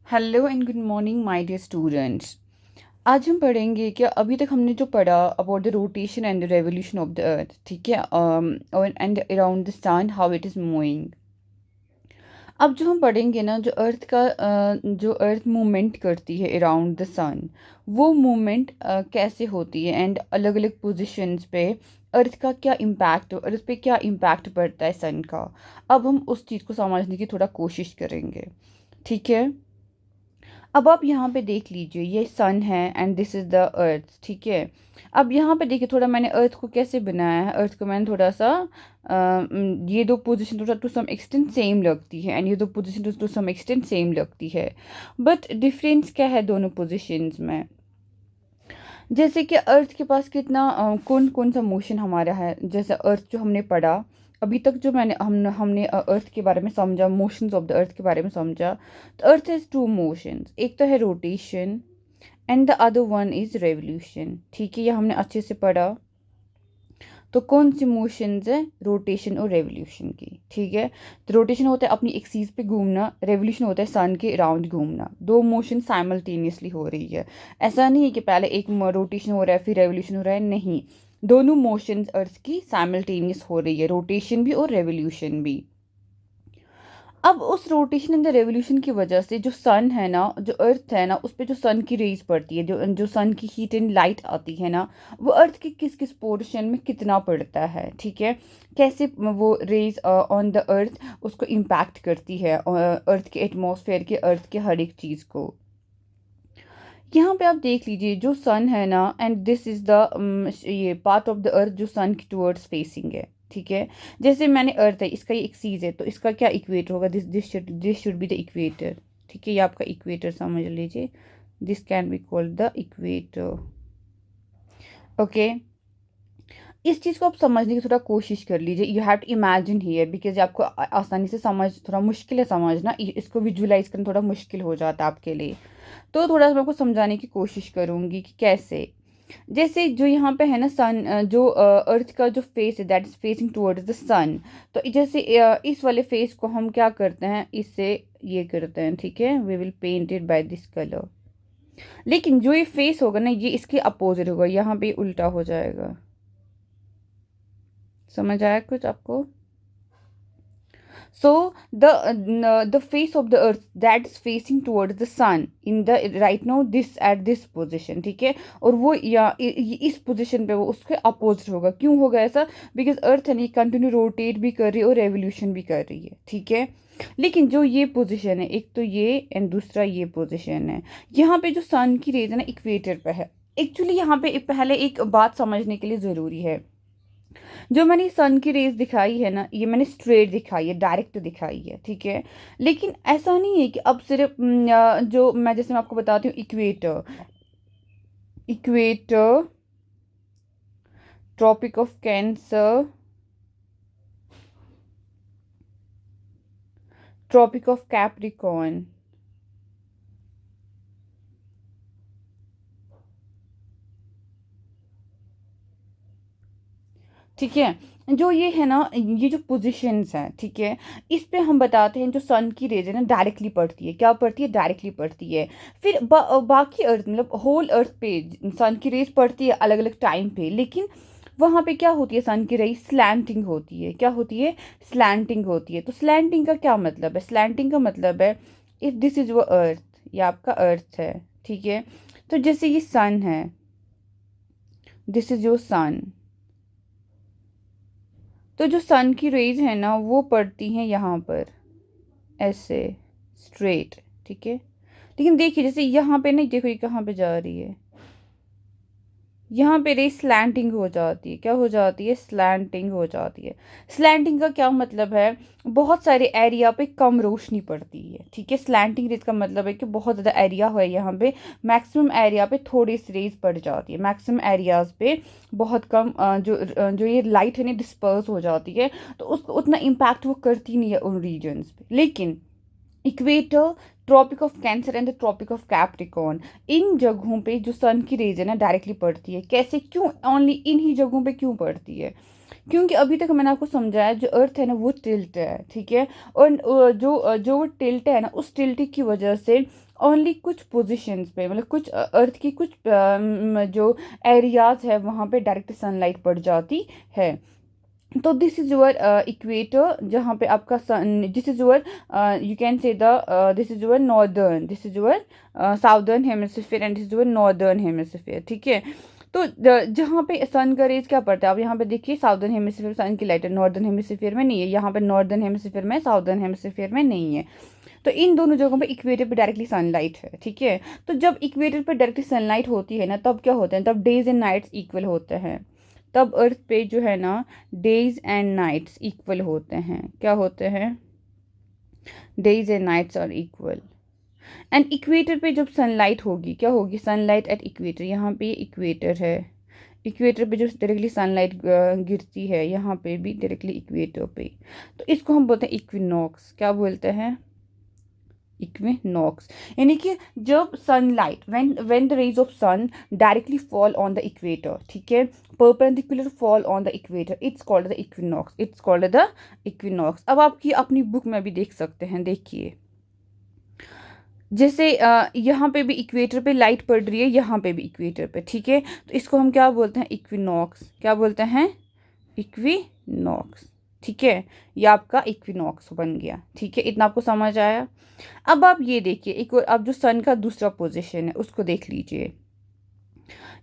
Hello and good morning my dear students. आज हम पढ़ेंगे कि अभी तक हमने जो पढ़ा about the rotation and the revolution of the earth, ठीक है, and around the sun how it is moving. अब जो हम पढ़ेंगे ना, जो अर्थ मूवमेंट करती है अराउंड द सन, वो मूवमेंट कैसे होती है एंड अलग अलग पोजिशंस पे अर्थ का क्या इम्पैक्ट, अर्थ पे क्या इम्पैक्ट पड़ता है सन का। अब हम उस चीज़ को समझने की थोड़ा कोशिश करेंगे, ठीक है। अब आप यहाँ पे देख लीजिए, ये सन है and this is the earth, ठीक है। अब यहाँ पे देखिए, थोड़ा मैंने अर्थ को कैसे बनाया है। अर्थ को मैंने थोड़ा सा ये दो पोजीशन थोड़ा टू सम एक्सटेंट सेम लगती है एंड ये दो position to some extent same लगती है, बट डिफरेंस क्या है दोनों पोजीशंस में। जैसे कि अर्थ के पास कितना कौन कौन सा मोशन हमारा है। जैसे अर्थ जो हमने पढ़ा अभी तक, जो हमने अर्थ के बारे में समझा, मोशंस ऑफ द अर्थ के बारे में समझा। तो अर्थ हैज़ टू मोशंस, एक तो है rotation and the other one is revolution, ठीक है। ये हमने अच्छे से पढ़ा। तो कौन सी मोशंस है, रोटेशन और रेवोल्यूशन की, ठीक है। तो रोटेशन होता है अपनी एक्सीस पे घूमना, रेवोल्यूशन होता है सन के अराउंड घूमना। दो मोशन साइमल्टेनियसली हो रही है। ऐसा नहीं है कि पहले एक रोटेशन हो रहा है फिर रेवोल्यूशन हो रहा है, नहीं। दोनों मोशंस अर्थ की साइमल्टेनियस हो रही है, रोटेशन भी और रेवोल्यूशन भी। अब उस रोटेशन एंड द रेवोल्यूशन की वजह से जो सन है ना, जो अर्थ है ना, उस पे जो सन की रेज पड़ती है, जो जो सन की हीट एंड लाइट आती है ना, वो अर्थ के किस किस पोर्शन में कितना पड़ता है, ठीक है। कैसे वो रेज ऑन द अर्थ उसको इम्पैक्ट करती है, अर्थ के एटमॉस्फेयर के, अर्थ के हर एक चीज़ को। यहाँ पे आप देख लीजिए, जो सन है ना, एंड दिस इज़ द ये पार्ट ऑफ द अर्थ जो सन की टूवर्ड्स फेसिंग है, ठीक है। जैसे मैंने अर्थ है, इसका ये एक्सीस है, तो इसका क्या इक्वेटर होगा, this should be the equator, ठीक है। ये आपका इक्वेटर समझ लीजिए, this can be called the equator, okay. इस चीज़ को आप समझने की थोड़ा कोशिश कर लीजिए। You have to imagine here, because आपको आसानी से समझ, थोड़ा मुश्किल है समझना, इसको विजुलाइज करना थोड़ा मुश्किल हो जाता है आपके लिए। तो थोड़ा सा मैं आपको समझाने की कोशिश करूँगी कि कैसे। जैसे जो यहाँ पे है ना सन, जो अर्थ का जो फेस है that is facing towards the sun. तो जैसे इस वाले फेस को हम क्या करते हैं, इससे ये करते हैं, ठीक है। We will paint it by this colour. लेकिन जो ये फेस होगा ना, ये इसके अपोजिट होगा, यहाँ पे उल्टा हो जाएगा। समझ आया कुछ आपको? So the face of the earth that is facing towards the sun in the right now this at this position, ठीक है। और वो या इस पोजीशन पे वो उसके अपोजिट होगा। क्यों होगा ऐसा? बिकॉज अर्थ है ना, कंटिन्यू रोटेट भी कर रही है और रेवोल्यूशन भी कर रही है, ठीक है। लेकिन जो ये पोजीशन है, एक तो ये एंड दूसरा ये पोजीशन है, यहाँ पे जो सन की रेज है ना, इक्वेटर पे है। एक्चुअली यहाँ पे पहले एक बात समझने के लिए ज़रूरी है। जो मैंने सन की रेज दिखाई है ना, ये मैंने स्ट्रेट दिखाई है, डायरेक्ट दिखाई है, ठीक है। लेकिन ऐसा नहीं है कि अब सिर्फ जो मैं, जैसे मैं आपको बताती हूँ, equator, equator, tropic of cancer, tropic of Capricorn, ठीक है। जो ये है ना, ये जो पोजीशंस हैं, ठीक है, इस पे हम बताते हैं जो सन की रेज है ना, डायरेक्टली पड़ती है। क्या पड़ती है? डायरेक्टली पड़ती है। फिर बाकी अर्थ, मतलब होल अर्थ पे सन की रेज पड़ती है अलग अलग टाइम पे, लेकिन वहाँ पे क्या होती है, सन की रेज स्लैंटिंग होती है। क्या होती है? स्लैंटिंग होती है। तो स्लैंटिंग का क्या मतलब है? स्लैंटिंग का मतलब है, इफ़ दिस इज वो अर्थ, ये आपका अर्थ है, ठीक है। तो जैसे ये सन है, दिस इज योर सन। तो जो सन की रेज है ना, वो पड़ती हैं यहाँ पर ऐसे स्ट्रेट, ठीक है। लेकिन देखिए, जैसे यहाँ पे नहीं, देखो ये कहाँ पे जा रही है, यहाँ पे रेस स्लैंटिंग हो जाती है। क्या हो जाती है? स्लैंटिंग हो जाती है। स्लैंटिंग का क्या मतलब है? बहुत सारे एरिया पे कम रोशनी पड़ती है, ठीक है। स्लैंटिंग रेज का मतलब है कि बहुत ज़्यादा एरिया है यहाँ पे, मैक्सिमम एरिया पे थोड़ी सी रेज पड़ जाती है, मैक्सिमम एरियाज पे बहुत कम जो ये लाइट है ना, डिस्पर्स हो जाती है। तो उसको उतना इम्पैक्ट वो करती नहीं है उन रीजन्स पे। लेकिन equator tropic of Cancer and the Tropic of Capricorn. इन जगहों पे जो सन की रेज है ना डायरेक्टली पड़ती है। कैसे, क्यों ओनली इन ही जगहों पे क्यों पड़ती है? क्योंकि अभी तक मैंने आपको समझाया जो अर्थ है ना वो टिल्ट है, ठीक है। और जो वो टिल्ट है ना, उस टिल्ट की वजह से ओनली कुछ पोजीशंस पे, मतलब कुछ अर्थ की कुछ जो एरियाज है वहाँ पे डायरेक्ट सनलाइट पड़ जाती है। तो दिस इज योर इक्वेटर, जहाँ पे आपका sun, this is your, you can say the this is your northern, this is your southern hemisphere and this is your northern hemisphere, ठीक है। तो जहाँ पे सन का रेज क्या पड़ता है, आप यहाँ पे देखिए साउदर्न हेमिस्फीयर सन की लाइट है, नॉर्दर्न हेमिस्फीयर में नहीं है, यहाँ पे नॉर्दर्न हेमिस्फीयर में, साउदर्न हेमिस्फीयर में नहीं है। तो इन दोनों जगहों पे इक्वेटर पे डायरेक्टली सनलाइट है, ठीक है। तो जब इक्वेटर पे डायरेक्टली सनलाइट होती है ना, तब क्या होता है, तब डेज एंड नाइट्स इक्वल होते हैं। तब अर्थ पे जो है ना डेज एंड नाइट्स इक्वल होते हैं। क्या होते हैं? Days and nights are equal. And equator पे जब सनलाइट होगी, क्या होगी, सनलाइट एट इक्वेटर, यहाँ पे इक्वेटर है, इक्वेटर पे जो डायरेक्टली सनलाइट गिरती है, यहाँ पे भी डायरेक्टली इक्वेटर पे, तो इसको हम बोलते हैं इक्विनॉक्स। क्या बोलते हैं? इक्विनॉक्स। यानी कि जब sunlight, when the rays of sun directly fall on the equator, ठीक है, perpendicular fall on the equator, it's called the equinox, it's called the equinox. अब आपकी अपनी बुक में भी देख सकते हैं, देखिए जैसे यहाँ पे भी इक्वेटर पे लाइट पड़ रही है, यहाँ पे भी इक्वेटर पे, ठीक है, तो इसको हम क्या बोलते हैं, इक्विनॉक्स। क्या बोलते हैं? इक्विनॉक्स, ठीक है। ये आपका इक्विनॉक्स बन गया, ठीक है। इतना आपको समझ आया? अब आप ये देखिए एक और, अब जो सन का दूसरा पोजीशन है उसको देख लीजिए।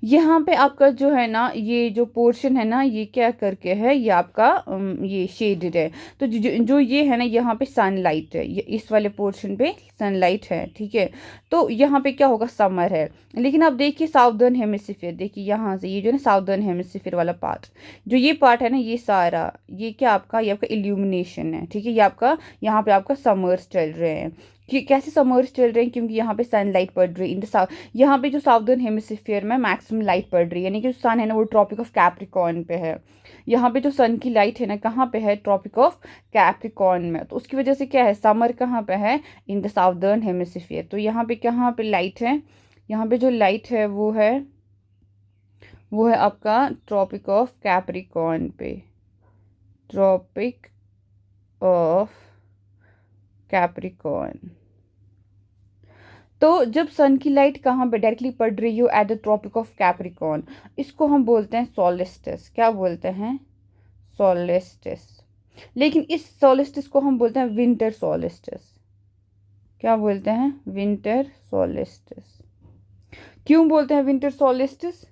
यहाँ पे आपका जो है ना, ये जो पोर्शन है ना, ये क्या करके है, ये आपका ये शेडेड है। तो जो ये है ना, यहाँ पे सनलाइट है, ये इस वाले पोर्शन पे सनलाइट है, ठीक है। तो यहाँ पे क्या होगा, समर है। लेकिन आप देखिए साउदर्न हेमिस्फीयर, देखिए यहाँ से ये जो है ना साउदर्न हेमिस्फीयर वाला पार्ट, जो ये पार्ट है ना, ये सारा ये क्या आपका, ये आपका इल्यूमिनेशन है, ठीक है। ये आपका, यहाँ पे आपका समर्स चल रहे हैं। कि कैसे समर्स चल रहे हैं, क्योंकि यहाँ पे सनलाइट पड़ रही है इन द साउथ। यहाँ पे जो साउदर्न हेमिस्फीयर में मैक्सिमम लाइट पड़ रही है, यानी कि जो सन है ना वो ट्रॉपिक ऑफ कैप्रिकॉर्न पे है। यहाँ पे जो सन की लाइट है ना कहाँ पे है, ट्रॉपिक ऑफ कैप्रिकॉर्न में। तो उसकी वजह से क्या है, समर कहाँ पे है, इन द साउदर्न हेमिस्फीयर। तो यहाँ पे कहाँ पे लाइट है, यहाँ पे जो लाइट है वो है आपका ट्रॉपिक ऑफ कैप्रिकॉर्न पे, ट्रॉपिक ऑफ कैप्रिकॉर्न। तो जब सन की लाइट कहाँ पे डायरेक्टली पड़ रही हो, at the Tropic of Capricorn, इसको हम बोलते हैं सोलिस्टिस। क्या बोलते हैं? सोलिस्टिस। लेकिन इस सोलिस्टिस को हम बोलते हैं विंटर सोलिस्टिस। क्या बोलते हैं? Winter solstice. क्यों बोलते हैं विंटर सोलिस्टिस?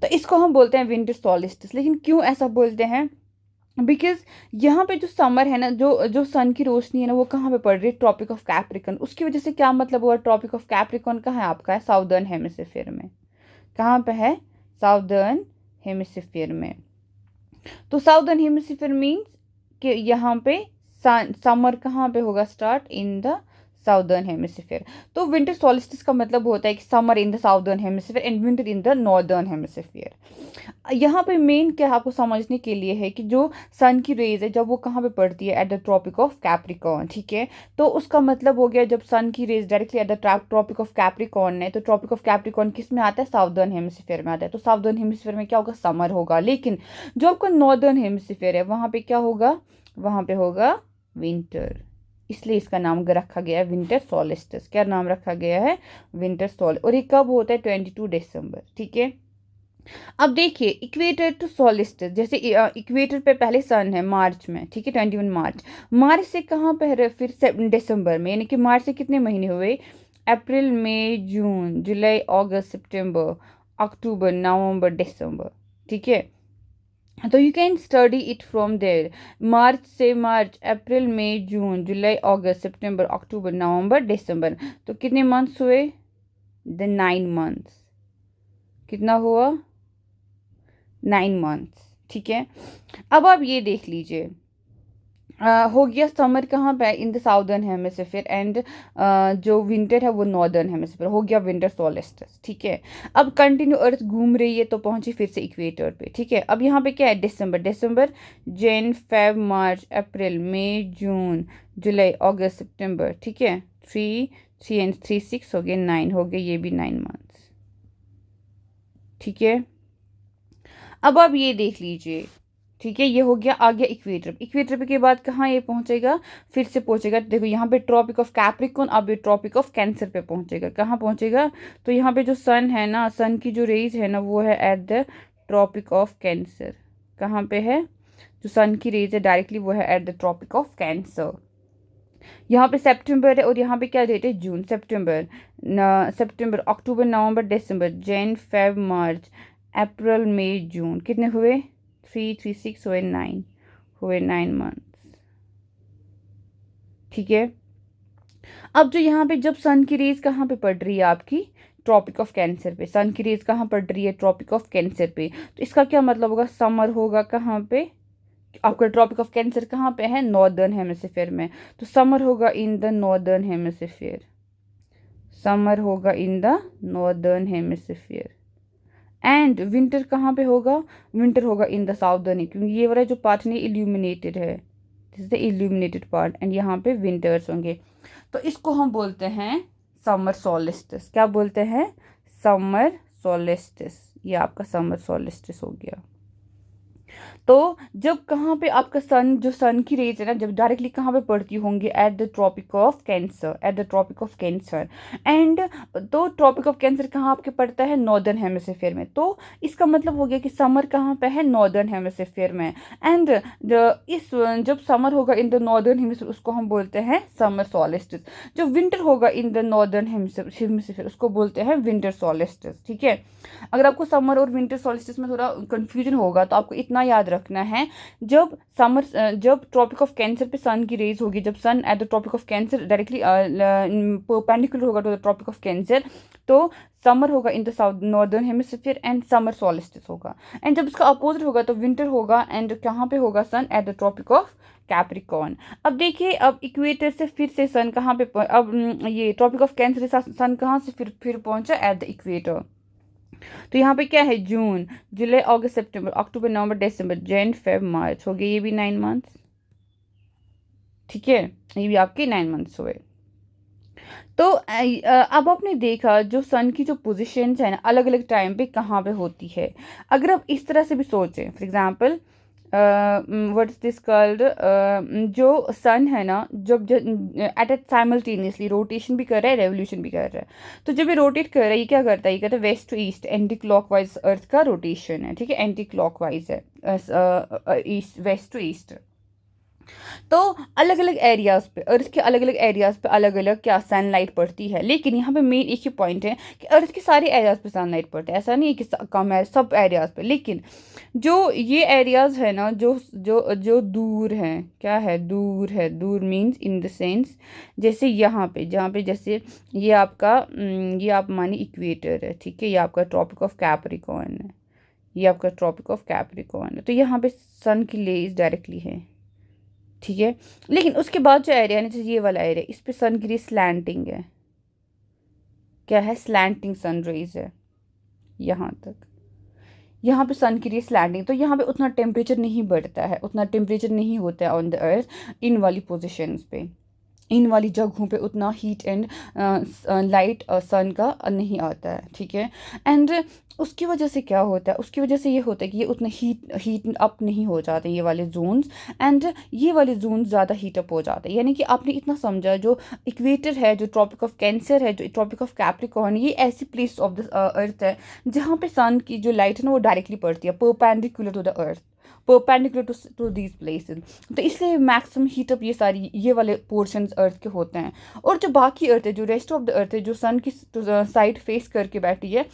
तो इसको हम बोलते हैं विंटर सोलिस्टिस, लेकिन क्यों ऐसा बोलते हैं, बिकॉज यहाँ पे जो समर है ना, जो सन की रोशनी है ना, वो कहाँ पे पड़ रही है, ट्रॉपिक ऑफ कैप्रिकॉर्न। उसकी वजह से क्या मतलब हुआ, ट्रॉपिक ऑफ कैप्रिकॉर्न कहाँ है आपका, है साउदर्न हेमिस्फीयर में। कहाँ पे है? साउदर्न हेमिस्फीयर में। तो साउदर्न हेमिस्फीयर मीन्स कि यहाँ पे समर कहाँ पे होगा, start in the southern hemisphere. तो विंटर सॉल्स्टिस का मतलब होता है कि summer in the southern hemisphere and winter in the northern hemisphere. यहाँ पे मेन क्या आपको समझने के लिए है कि जो सन की रेज है जब वो कहाँ पे पड़ती है, at the Tropic of Capricorn, ठीक है। तो उसका मतलब हो गया, जब सन की rays directly at the Tropic of Capricorn है, तो ट्रॉपिक ऑफ कैप्रिकॉर्न किस में आता है, साउदर्न हेमिस्फीयर में आता है। तो साउदर्न हेमिस्फीयर में क्या होगा, समर होगा। लेकिन जो आपका नॉर्दर्न हेमिस्फीयर है वहाँ पे क्या होगा, वहाँ पे होगा विंटर। इसलिए इसका नाम रखा गया है विंटर सोलिस्टिस। क्या नाम रखा गया है, विंटर सोल। और ये कब होता है, 22 दिसंबर, ठीक है। अब देखिए इक्वेटर टू सोलिस्टिस, जैसे इक्वेटर पे पहले सन है मार्च में, ठीक है, 21 मार्च। मार्च से कहाँ पे है, फिर दिसंबर में, यानी कि मार्च से कितने महीने हुए, अप्रैल मई जून जुलाई अगस्त सितंबर अक्टूबर नवंबर दिसंबर, ठीक है। तो you can study it from there. March से मार्च, अप्रैल मई जून जुलाई अगस्त सितंबर अक्टूबर नवंबर दिसंबर, तो कितने मंथ्स हुए, द 9 मंथ्स। कितना हुआ, 9 मंथ्स, ठीक है। अब आप ये देख लीजिए, हो गया समर कहाँ पे, in the southern hemisphere and जो विंटर है वो नॉर्दर्न हेमिस्फीयर, हो गया विंटर सोलिस्टिस, ठीक है। अब कंटिन्यू अर्थ घूम रही है तो पहुंची फिर से इक्वेटर पे, ठीक है। अब यहाँ पे क्या है, दिसंबर, जन फेब मार्च अप्रैल मई जून जुलाई अगस्त सितंबर, ठीक है। 3 3 एंड 3 6 हो गए 9 हो गए, ये भी 9 मंथ्स। ठीक है, अब आप ये देख लीजिए। ठीक है, ये हो गया, आ गया इक्वेटर। इक्वेटर के बाद कहाँ ये पहुंचेगा, फिर से पहुंचेगा, देखो यहाँ पे ट्रॉपिक ऑफ कैप्रिकॉर्न, अब ये ट्रॉपिक ऑफ कैंसर पे पहुंचेगा। कहाँ पहुंचेगा, तो यहाँ पे जो सन है ना, सन की जो रेज है ना, वो है at the Tropic of Cancer. कहाँ पे है, जो सन की रेज है डायरेक्टली, वो है at the Tropic of Cancer. यहाँ पे सितंबर है और यहाँ पे क्या डेट है, जून। सितंबर अक्टूबर नवंबर दिसंबर जैन फेब मार्च अप्रैल मई जून, कितने हुए, 3 3 6 हुए 9, हुए 9 मंथ्स। ठीक है, अब जो यहाँ पे जब सन की रेज कहाँ पे पड़ रही है आपकी, ट्रॉपिक ऑफ कैंसर पे, सन की रेज कहाँ पड़ रही है, ट्रॉपिक ऑफ कैंसर पे, तो इसका क्या मतलब होगा, समर होगा कहाँ पे, आपका ट्रॉपिक ऑफ कैंसर कहाँ पे है, नॉर्दर्न हेमिस्फीयर में, तो समर होगा in the northern hemisphere, summer होगा in the northern hemisphere. And winter कहाँ पे होगा, विंटर होगा इन द साउदर्न, क्योंकि ये वाला जो पार्ट नहीं इल्यूमिनेटेड है, this is the illuminated part, and यहाँ पे विंटर्स होंगे। तो इसको हम बोलते हैं समर सोलिस्टिस। क्या बोलते हैं, समर सोलिस्टिस। ये आपका समर सोलिस्टिस हो गया। तो जब कहाँ पे आपका सन, जो सन की रेज है ना, जब डायरेक्टली कहाँ पे पड़ती होंगी, at the Tropic of Cancer, at the Tropic of Cancer. And तो ट्रॉपिक ऑफ कैंसर कहाँ आपके पड़ता है, नॉर्दर्न हेमिस्फीयर में। तो इसका मतलब हो गया कि समर कहाँ पे है, नॉर्दर्न हेमिस्फीयर में। एंड इस जब समर होगा इन द नॉर्दर्न हेमिस्फीयर, उसको हम बोलते हैं समर सोलिस्टिस। जब विंटर होगा इन द नॉर्दर्न हेमिस्फीयर, उसको बोलते हैं विंटर सोलिस्टिस। ठीक है, अगर आपको समर और विंटर सोलिस्टिस में थोड़ा कंफ्यूजन होगा तो आपको इतना याद रखना है, जब समर, जब ट्रॉपिक ऑफ कैंसर पे सन की रेज होगी, जब sun at the Tropic of Cancer directly perpendicular होगा to the Tropic of Cancer, तो समर होगा in the south northern hemisphere and summer solstice होगा। एंड जब इसका अपोजिट होगा तो विंटर होगा, एंड कहाँ पे होगा, sun at the Tropic of Capricorn. अब देखिए, अब इक्वेटर से फिर से सन कहाँ पे अब ये ट्रॉपिक ऑफ कैंसर से सन कहाँ से फिर पहुंचा, एट द इक्वेटर। तो यहाँ पे क्या है, जून जुलाई अगस्त सितंबर अक्टूबर नवंबर दिसंबर जैन फेब मार्च हो गए, ये भी 9 मंथ्स। ठीक है, ये भी आपके 9 मंथ्स हुए। तो अब आपने देखा जो सन की जो पोजीशंस है ना, अलग अलग टाइम पे कहाँ पे होती है। अगर आप इस तरह से भी सोचें, for example what is this called, जो सन है ना, जब एट ए साइमल्टेनियसली रोटेशन भी कर रहा है, रेवोल्यूशन भी कर रहा है। तो जब ये रोटेट कर रहा है, ये क्या करता है, ये कहता है west to east, anti clockwise earth का रोटेशन है। ठीक है, एंटी क्लॉकवाइज है, ईस्ट, वेस्ट टू ईस्ट। तो अलग अलग एरियाज पे, अर्थ के अलग अलग एरियाज पे अलग अलग क्या सनलाइट पड़ती है, लेकिन यहाँ पे मेन एक ही पॉइंट है कि अर्थ के सारे एरियाज पे सनलाइट पड़ता है, ऐसा नहीं है कि कम है सब एरियाज पे। लेकिन जो ये एरियाज है ना, जो जो जो दूर हैं, क्या है, दूर है, दूर मीन्स इन द सेंस, जैसे यहाँ पे, जहाँ पे जैसे ये आपका ये आप मानिए इक्वेटर है। ठीक है, ये आपका ट्रॉपिक ऑफ कैप्रिकॉर्न है, ये आपका ट्रॉपिक ऑफ कैप्रिकॉर्न है। तो यहाँ पे सन की रेज डायरेक्टली है। ठीक है, लेकिन उसके बाद जो एरिया है, जैसे ये वाला एरिया, इस पे सन की रेज स्लैंटिंग है। क्या है, स्लैंटिंग सन रेज है यहाँ तक, यहाँ पे सन की रेज स्लैंटिंग। तो यहाँ पे उतना टेम्परेचर नहीं बढ़ता है, उतना टेम्परेचर नहीं होता है ऑन द अर्थ इन वाली पोजिशंस पे, इन वाली जगहों पे उतना हीट एंड लाइट सन का नहीं आता है। ठीक है, एंड उसकी वजह से क्या होता है, उसकी वजह से ये होता है कि ये उतना हीट अप नहीं हो जाते ये वाले जोन्स, एंड ये वाले जोन्स ज़्यादा हीट अप हो जाते हैं। यानी कि आपने इतना समझा, जो इक्वेटर है, जो ट्रॉपिक ऑफ कैंसर है, जो ट्रॉपिक ऑफ कैप्रिकॉर्न, ये ऐसी प्लेस ऑफ द अर्थ है जहाँ पे सन की जो लाइट है ना, वो डायरेक्टली पड़ती है, perpendicular to the earth, perpendicular to these places. तो इसलिए मैक्सिमम हीटअप ये वाले पोर्शंस अर्थ के होते हैं। और जो बाकी अर्थ है, जो रेस्ट ऑफ द अर्थ है, जो सन की साइड फेस करके बैठी है,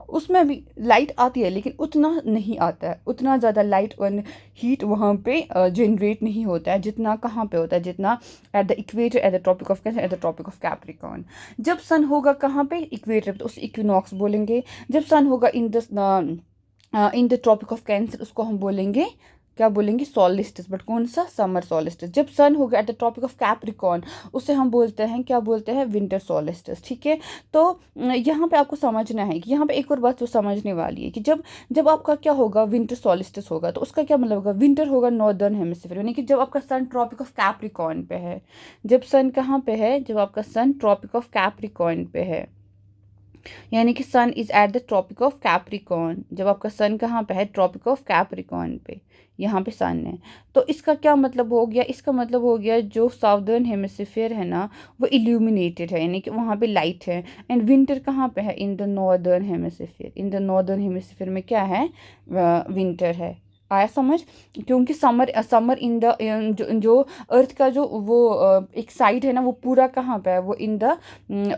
उसमें भी लाइट आती है, लेकिन उतना नहीं आता है, उतना ज़्यादा लाइट और हीट वहाँ पे जनरेट नहीं होता है जितना कहाँ पे होता है, जितना at the equator, at the Tropic of Cancer, at the Tropic of Capricorn. जब सन होगा कहाँ पे, इक्वेटर, तो उसे इक्विनॉक्स बोलेंगे। जब सन होगा in the Tropic of Cancer, उसको हम बोलेंगे क्या बोलेंगे, सोलिस्टिस, बट कौन सा, समर सोलिस्टिस। जब सन होगा at the Tropic of Capricorn, उसे हम बोलते हैं, क्या बोलते हैं, विंटर सोलिस्टिस। ठीक है, तो यहाँ पे आपको समझना है कि यहाँ पे एक और बात तो समझने वाली है कि जब जब आपका क्या होगा, विंटर सोलिस्टिस होगा, तो उसका क्या मतलब होगा, विंटर होगा नॉर्दर्न हेमिस्फीयर, यानी कि जब आपका सन ट्रॉपिक ऑफ कैप्रिकॉर्न पे है। जब सन कहाँ पे है, जब आपका सन ट्रॉपिक ऑफ कैप्रिकॉर्न पे है, यानी कि sun is at the Tropic of Capricorn. जब आपका सन कहाँ पे है, ट्रॉपिक ऑफ कैप्रिकॉर्न पे, यहाँ पे सन है। तो इसका क्या मतलब हो गया, इसका मतलब हो गया जो साउदर्न हेमिस्फीयर है ना, वो इल्यूमिनेटेड है, यानी कि वहाँ पे लाइट है। एंड विंटर कहाँ पे है, इन the northern hemisphere. In the northern hemisphere में क्या है, विंटर है। आया समझ, क्योंकि समर समर इन द जो अर्थ का जो वो एक साइड है ना, वो पूरा कहाँ पे है, वो इन द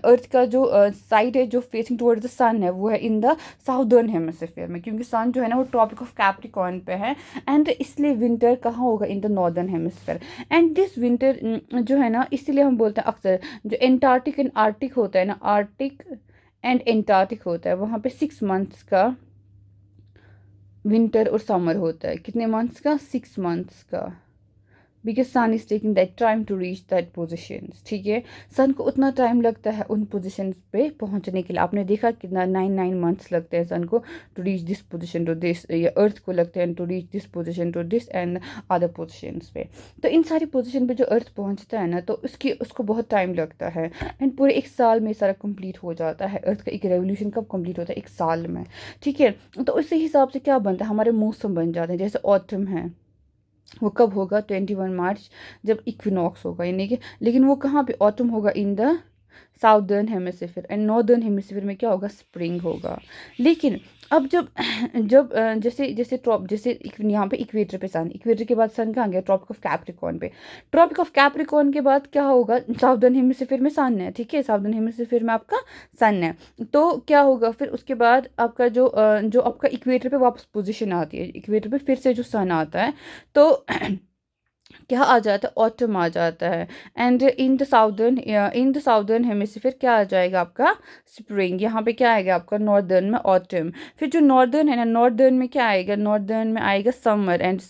अर्थ का जो साइड है जो फेसिंग टुवर्ड्स द सन है, वो है इन द साउदर्न हेमिस्फीयर में, क्योंकि सन जो है ना वो ट्रॉपिक ऑफ कैप्रिकॉर्न पे है। एंड इसलिए विंटर कहाँ होगा, in the northern hemisphere. And this winter जो है ना, इसीलिए हम बोलते हैं अक्सर जो एंटार्क्टिक एंड आर्टिक होता है ना, आर्टिक एंड एंटार्क्टिक होता है, वहाँ पे 6 मंथ्स का विंटर और समर होता है। कितने मंथ्स का, 6 मंथ्स का, because sun is taking that time to reach that position. ठीक है, सन को उतना टाइम लगता है उन पोजिशन पे पहुंचने के लिए। आपने देखा कितना 9 मंथ्स लगते हैं सन को to reach this position to this, या अर्थ को लगते हैं to reach this position to this and other positions पे। तो इन सारी पोजिशन पे जो अर्थ पहुंचता है ना, तो उसको बहुत टाइम लगता है। एंड पूरे एक साल में सारा कंप्लीट हो जाता है। अर्थ का एक रेवोल्यूशन कब कंप्लीट होता है, एक साल में। ठीक है, तो इसी हिसाब से क्या बनता है, हमारे मौसम बन जाते हैं। जैसे ऑटम है, वो कब होगा, 21 मार्च, जब इक्विनॉक्स होगा, यानी कि, लेकिन वो कहाँ पे, ऑटम होगा in the southern hemisphere. And northern hemisphere में क्या होगा, स्प्रिंग होगा। लेकिन अब जब जब जैसे जैसे यहाँ पे इक्वेटर पे सन, इक्वेटर के बाद सन कहाँ गया, ट्रॉपिक ऑफ कैप्रिकॉर्न पे। ट्रॉपिक ऑफ कैप्रिकॉर्न के बाद क्या होगा, साउदर्न हेमिस्फीयर में सन है। ठीक है, साउदर्न हेमिस्फीयर में आपका सन है। तो क्या होगा फिर उसके बाद आपका जो आपका इक्वेटर पे वापस पोजीशन आती है, इक्वेटर पे फिर से जो सन आता है, तो क्या आ जाता है, ऑटम आ जाता है। And in the southern hemisphere क्या आ जाएगा, आपका स्प्रिंग। यहाँ पे क्या आएगा आपका, नॉर्दर्न में ऑटम। फिर जो नॉर्दर्न है ना, नॉर्दर्न में क्या आएगा, नॉर्दर्न में आएगा समर। एंड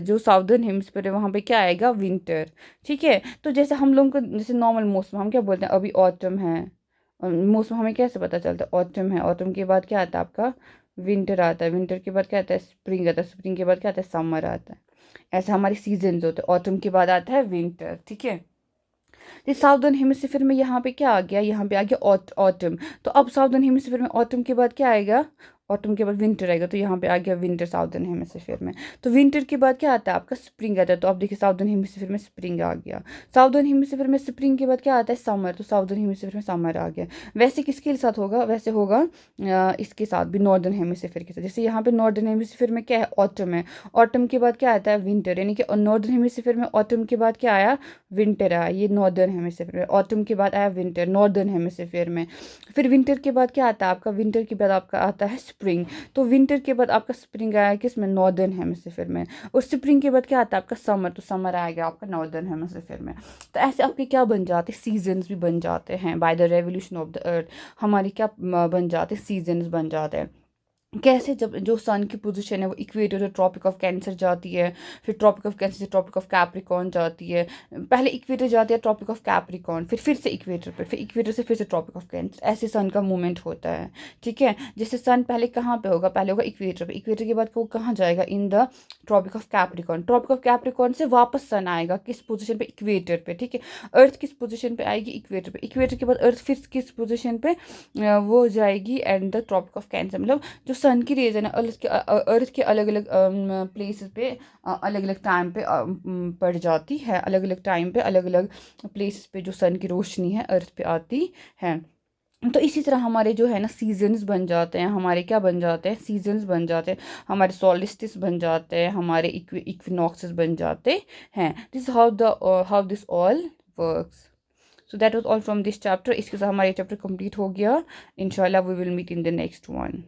जो साउदर्न हेमिस्फीयर है वहाँ पे क्या आएगा, विंटर। ठीक है, तो जैसे हम लोग को जैसे नॉर्मल मौसम हम क्या बोलते हैं, अभी ऑटम है, मौसम हमें कैसे पता चलता है, ऑटम है, ऑटम के बाद क्या आता है आपका, विंटर आता है, विंटर के बाद क्या आता है, स्प्रिंग आता है, स्प्रिंग के बाद क्या आता है, समर आता है। ऐसा हमारे सीजन्स होते हैं, ऑटम के बाद आता है विंटर। ठीक है, ये साउदर्न हेमिस्फीयर में यहाँ पे क्या आ गया, यहाँ पे आ गया ऑटम। तो अब साउदर्न हेमिस्फीयर में ऑटम के बाद क्या आएगा, ऑटम के बाद विंटर आएगा, तो यहाँ पे आ गया विंटर साउदर्न हेमिस्फीयर में। तो विंटर के बाद क्या आता है आपका, स्प्रिंग आता है। तो आप देखिए साउदर्न हेमिस्फीयर में स्प्रिंग आ गया। साउदर्न हेमिस्फीयर में स्प्रिंग के बाद क्या आता है, समर। तो साउदर्न हेमिस्फीयर में समर आ गया। वैसे किसके साथ होगा, वैसे होगा इसके साथ भी, नॉर्दर्न हेमिस्फीयर के साथ। जैसे यहाँ पे नॉर्दर्न हेमिस्फीयर में क्या है, ऑटम है, ऑटम के बाद क्या आता है, विंटर, यानी कि नॉर्दर्न हेमिस्फीयर में ऑटम के बाद क्या आया, विंटर आया। ये नॉर्दर्न हेमिस्फीयर में ऑटम के बाद आया विंटर, नॉर्दर्न हेमिस्फीयर में। फिर विंटर के बाद क्या आता है आपका, विंटर के बाद आपका आता है स्प्रिंग। तो विंटर के बाद आपका स्प्रिंग आया किस में, नॉर्दर्न हेमिस्फीयर में। और स्प्रिंग के बाद क्या आता है आपका, समर। तो समर आएगा आपका नॉर्दर्न हेमिस्फीयर में। तो ऐसे आपके क्या बन जाते हैं, सीजन्स भी बन जाते हैं। By the revolution of the अर्थ हमारे क्या बन जाते हैं, सीजन्स बन जाते हैं। कैसे, जब जो सन की पोजीशन है वो इक्वेटर ट्रॉपिक ऑफ कैंसर जाती है, फिर ट्रॉपिक ऑफ कैंसर से ट्रॉपिक ऑफ कैप्रिकॉर्न जाती है। पहले इक्वेटर जाती है, ट्रॉपिक ऑफ कैप्रिकॉर्न, फिर से इक्वेटर पे, फिर इक्वेटर से फिर से ट्रॉपिक ऑफ कैंसर। ऐसे सन का मूवमेंट होता है। ठीक है, जैसे सन पहले कहाँ पे होगा, पहले होगा इक्वेटर पे, इक्वेटर के बाद वो कहाँ जाएगा, in the Tropic of Capricorn. Tropic of Capricorn से वापस सन आएगा किस पोजिशन पे, इक्वेटर पे। ठीक है, अर्थ किस पोजिशन पे आएगी, इक्वेटर पे। इक्वेटर के बाद अर्थ फिर किस पोजिशन पे, वो जाएगी and the Tropic of Cancer. मतलब जो सन की रेज है ना, अर्थ के अलग अलग प्लेसेस पे अलग अलग टाइम पे पड़ जाती है, अलग अलग टाइम पे अलग अलग प्लेसेस पे जो सन की रोशनी है अर्थ पे आती है। तो इसी तरह हमारे जो है ना सीजन्स बन जाते हैं, हमारे क्या बन जाते हैं, सीजन्स बन जाते हैं, हमारे सोलिस्टिस बन जाते हैं, हमारे इक्विनॉक्सेस बन जाते हैं। This how this all works. So that was all from this chapter. इसके साथ हमारा चैप्टर कंप्लीट हो गया। इंशाल्लाह we will meet in the next one.